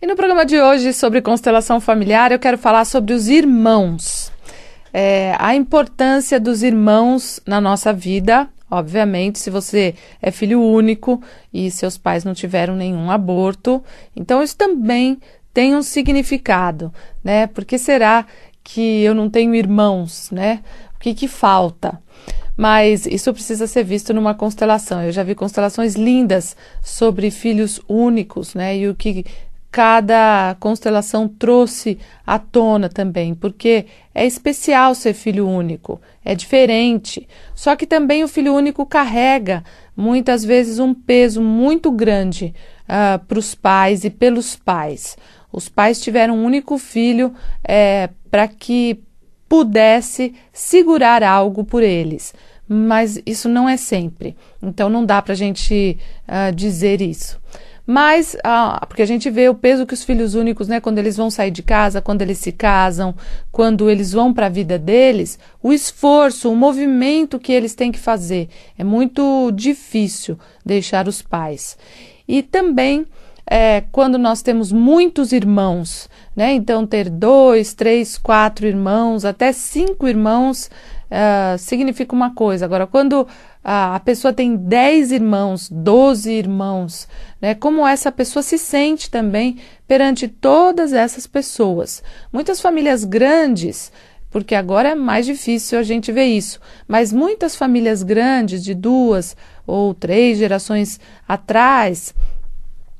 no programa de hoje, sobre constelação familiar, eu quero falar sobre os irmãos. A importância dos irmãos na nossa vida. Obviamente, se você é filho único e seus pais não tiveram nenhum aborto, então isso também tem um significado, né? Por que será que eu não tenho irmãos, né? O que falta? Mas isso precisa ser visto numa constelação. Eu já vi constelações lindas sobre filhos únicos, né? E o que cada constelação trouxe à tona também, porque é especial ser filho único, é diferente. Só que também o filho único carrega muitas vezes um peso muito grande para os pais e pelos pais. Os pais tiveram um único filho para que pudesse segurar algo por eles, mas isso não é sempre. Então não dá para a gente dizer isso. Mas, porque a gente vê o peso que os filhos únicos, né, quando eles vão sair de casa, quando eles se casam, quando eles vão para a vida deles, o esforço, o movimento que eles têm que fazer. É muito difícil deixar os pais. E também, quando nós temos muitos irmãos, né, então ter 2, 3, 4 irmãos, até 5 irmãos, significa uma coisa. Agora, quando a pessoa tem 10 irmãos, 12 irmãos, né? Como essa pessoa se sente também perante todas essas pessoas. Muitas famílias grandes, porque agora é mais difícil a gente ver isso, mas muitas famílias grandes, de 2 ou 3 gerações atrás,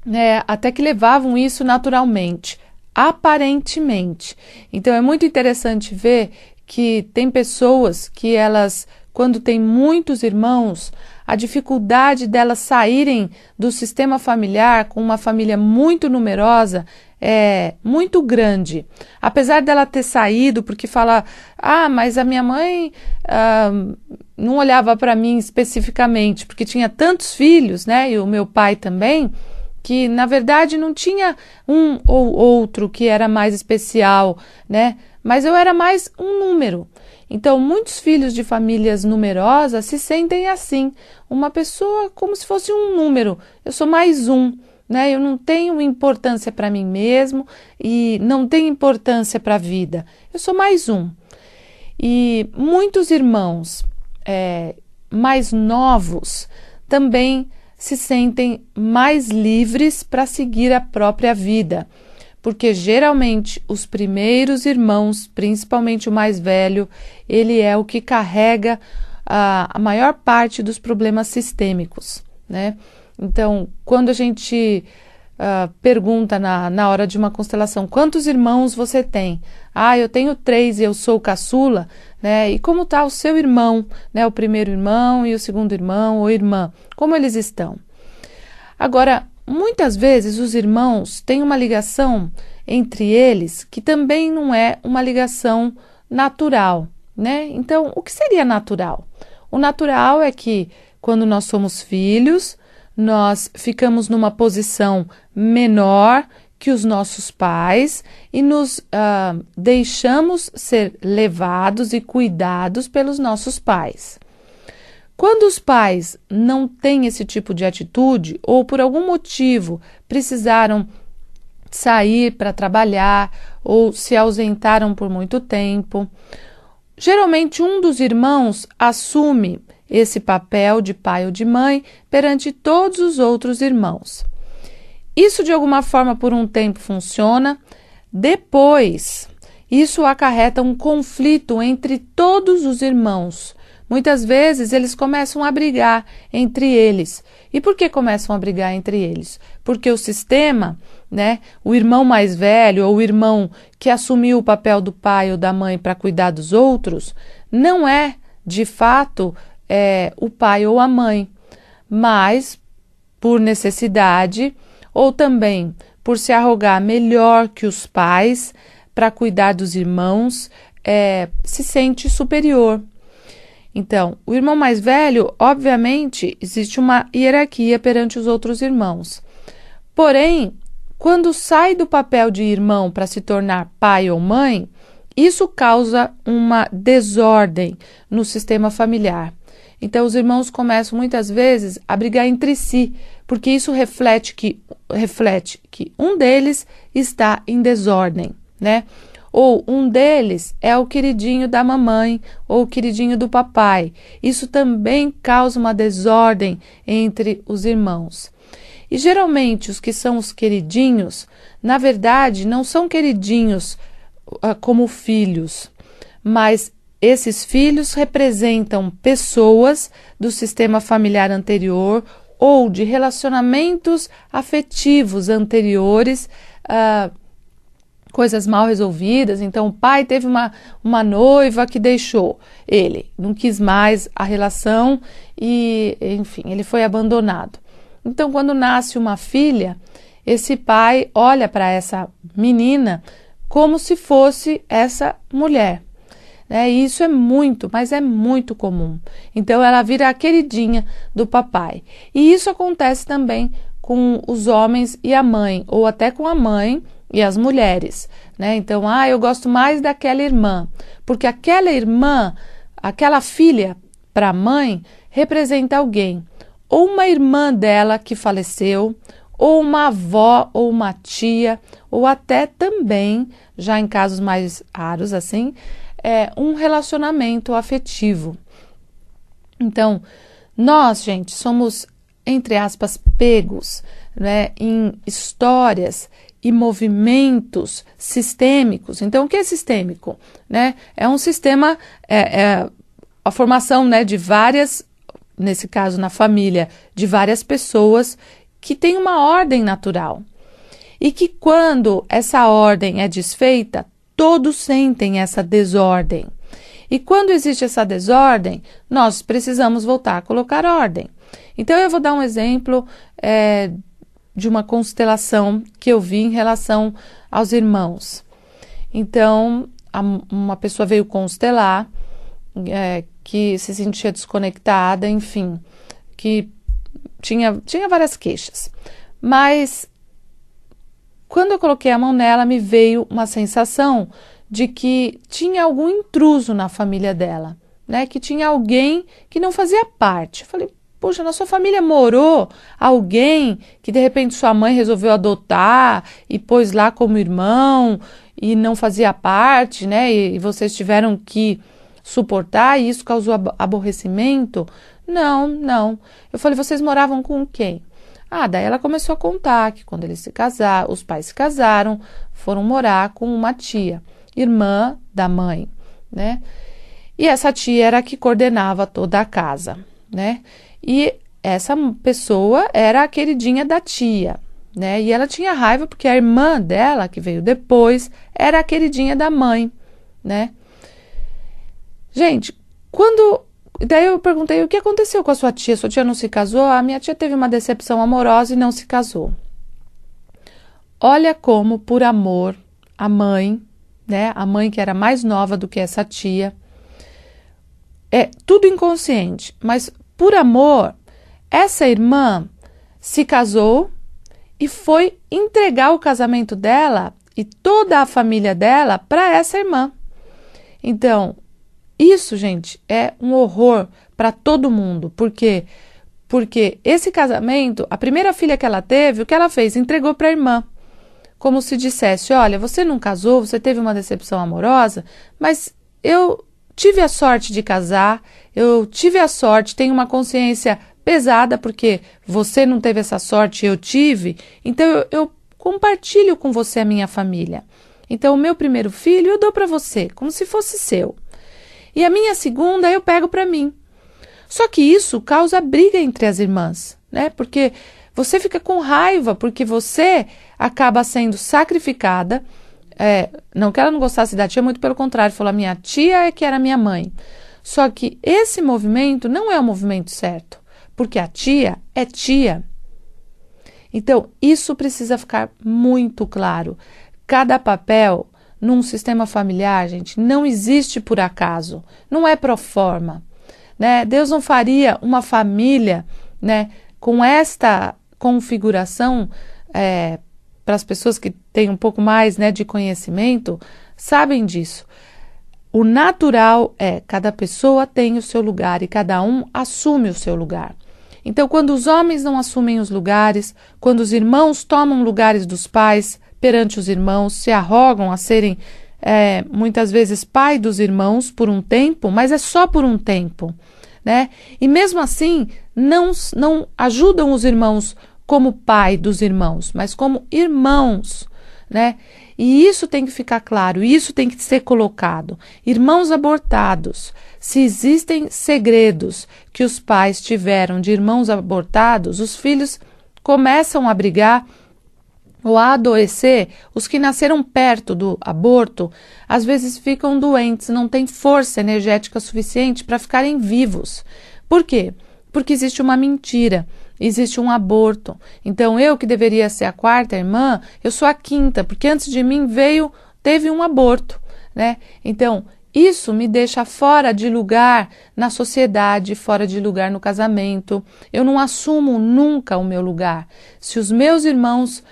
né, até que levavam isso naturalmente, aparentemente. Então é muito interessante ver que tem pessoas que elas, quando tem muitos irmãos, a dificuldade delas saírem do sistema familiar com uma família muito numerosa é muito grande. Apesar dela ter saído, porque fala, mas a minha mãe não olhava para mim especificamente, porque tinha tantos filhos, né, e o meu pai também, que na verdade não tinha um ou outro que era mais especial, né, mas eu era mais um número. Então, muitos filhos de famílias numerosas se sentem assim, uma pessoa como se fosse um número, eu sou mais um, né? Eu não tenho importância para mim mesmo e não tenho importância para a vida, eu sou mais um. E muitos irmãos mais novos também se sentem mais livres para seguir a própria vida, porque geralmente os primeiros irmãos, principalmente o mais velho, ele é o que carrega a maior parte dos problemas sistêmicos, né? Então, quando a gente pergunta na hora de uma constelação, quantos irmãos você tem? Eu tenho 3 e eu sou caçula, né? E como está o seu irmão, né? O primeiro irmão e o segundo irmão ou irmã, como eles estão? Agora, muitas vezes os irmãos têm uma ligação entre eles que também não é uma ligação natural, né? Então, o que seria natural? O natural é que quando nós somos filhos, nós ficamos numa posição menor que os nossos pais e nos deixamos ser levados e cuidados pelos nossos pais. Quando os pais não têm esse tipo de atitude ou por algum motivo precisaram sair para trabalhar ou se ausentaram por muito tempo, geralmente um dos irmãos assume esse papel de pai ou de mãe perante todos os outros irmãos. Isso de alguma forma por um tempo funciona, depois isso acarreta um conflito entre todos os irmãos. Muitas vezes eles começam a brigar entre eles. E por que começam a brigar entre eles? Porque o sistema, né, o irmão mais velho ou o irmão que assumiu o papel do pai ou da mãe para cuidar dos outros, não é, de fato, o pai ou a mãe, mas por necessidade ou também por se arrogar melhor que os pais para cuidar dos irmãos, se sente superior. Então, o irmão mais velho, obviamente, existe uma hierarquia perante os outros irmãos. Porém, quando sai do papel de irmão para se tornar pai ou mãe, isso causa uma desordem no sistema familiar. Então, os irmãos começam muitas vezes a brigar entre si, porque isso reflete que um deles está em desordem, né? Ou um deles é o queridinho da mamãe ou o queridinho do papai. Isso também causa uma desordem entre os irmãos. E geralmente os que são os queridinhos, na verdade, não são queridinhos como filhos, mas esses filhos representam pessoas do sistema familiar anterior ou de relacionamentos afetivos anteriores, coisas mal resolvidas. Então, o pai teve uma noiva que deixou ele, não quis mais a relação e, enfim, ele foi abandonado. Então, quando nasce uma filha, esse pai olha para essa menina como se fosse essa mulher. E isso mas é muito comum. Então, ela vira a queridinha do papai. E isso acontece também com os homens e a mãe, ou até com a mãe e as mulheres, né? Então, eu gosto mais daquela irmã, porque aquela irmã, aquela filha para a mãe representa alguém, ou uma irmã dela que faleceu, ou uma avó, ou uma tia, ou até também, já em casos mais raros assim, um relacionamento afetivo. Então, nós, gente, somos, entre aspas, pegos, né, em histórias e movimentos sistêmicos. Então, o que é sistêmico? Né? É um sistema, a formação, né, de várias, nesse caso na família, de várias pessoas que têm uma ordem natural. E que quando essa ordem é desfeita, todos sentem essa desordem. E quando existe essa desordem, nós precisamos voltar a colocar ordem. Então, eu vou dar um exemplo de uma constelação que eu vi em relação aos irmãos. Então, uma pessoa veio constelar, que se sentia desconectada, enfim, que tinha várias queixas. Mas, quando eu coloquei a mão nela, me veio uma sensação de que tinha algum intruso na família dela, né? Que tinha alguém que não fazia parte. Eu falei, poxa, na sua família morou alguém que de repente sua mãe resolveu adotar e pôs lá como irmão e não fazia parte, né? E vocês tiveram que suportar e isso causou aborrecimento? Não. Eu falei, vocês moravam com quem? Daí ela começou a contar que quando eles se casaram, os pais se casaram, foram morar com uma tia, irmã da mãe, né? E essa tia era a que coordenava toda a casa, né? E essa pessoa era a queridinha da tia, né? E ela tinha raiva porque a irmã dela, que veio depois, era a queridinha da mãe, né? Gente, daí eu perguntei, o que aconteceu com a sua tia? Sua tia não se casou? A minha tia teve uma decepção amorosa e não se casou. Olha como, por amor, a mãe, né? A mãe que era mais nova do que essa tia, tudo inconsciente, mas por amor, essa irmã se casou e foi entregar o casamento dela e toda a família dela para essa irmã. Então, isso, gente, é um horror para todo mundo. Por quê? Porque esse casamento, a primeira filha que ela teve, o que ela fez? Entregou para a irmã. Como se dissesse, olha, você não casou, você teve uma decepção amorosa, mas eu tive a sorte de casar, eu tive a sorte, tenho uma consciência pesada, porque você não teve essa sorte, eu tive, então eu compartilho com você a minha família. Então, o meu primeiro filho eu dou para você, como se fosse seu. E a minha segunda eu pego para mim. Só que isso causa briga entre as irmãs, né? Porque você fica com raiva, porque você acaba sendo sacrificada. Não que ela não gostasse da tia, muito pelo contrário, falou, a minha tia é que era minha mãe. Só que esse movimento não é o movimento certo, porque a tia é tia. Então, isso precisa ficar muito claro. Cada papel num sistema familiar, gente, não existe por acaso, não é pro forma, né? Deus não faria uma família, né, com esta configuração, para as pessoas que têm um pouco mais, né, de conhecimento, sabem disso. o natural é cada pessoa tem o seu lugar e cada um assume o seu lugar. Então, quando os homens não assumem os lugares, quando os irmãos tomam lugares dos pais perante os irmãos, se arrogam a serem muitas vezes pai dos irmãos por um tempo, mas é só por um tempo, né? E mesmo assim, não ajudam os irmãos como pai dos irmãos, mas como irmãos, né? E isso tem que ficar claro, isso tem que ser colocado. Irmãos abortados, se existem segredos que os pais tiveram de irmãos abortados, os filhos começam a brigar ou a adoecer. Os que nasceram perto do aborto, às vezes ficam doentes, não têm força energética suficiente para ficarem vivos. Por quê? Porque existe uma mentira. Existe um aborto. Então, eu que deveria ser a quarta irmã, eu sou a quinta, porque antes de mim teve um aborto, né? Então, isso me deixa fora de lugar na sociedade, fora de lugar no casamento. Eu não assumo nunca o meu lugar. Se os meus irmãos,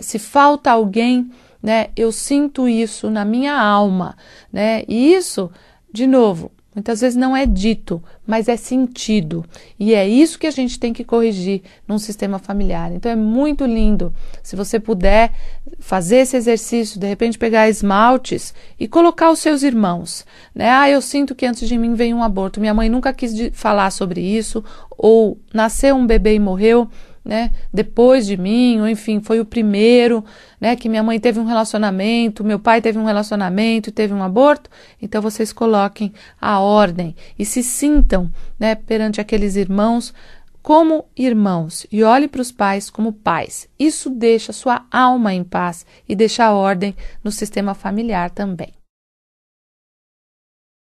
se falta alguém, né, eu sinto isso na minha alma, né? E isso, de novo, muitas vezes não é dito, mas é sentido. E é isso que a gente tem que corrigir num sistema familiar. Então é muito lindo se você puder fazer esse exercício, de repente pegar esmaltes e colocar os seus irmãos, né? Eu sinto que antes de mim veio um aborto. Minha mãe nunca quis falar sobre isso, ou nasceu um bebê e morreu, né, depois de mim, ou enfim, foi o primeiro, né, que minha mãe teve um relacionamento, meu pai teve um relacionamento e teve um aborto. Então vocês coloquem a ordem e se sintam, né, perante aqueles irmãos como irmãos e olhe para os pais como pais. Isso deixa sua alma em paz e deixa a ordem no sistema familiar também.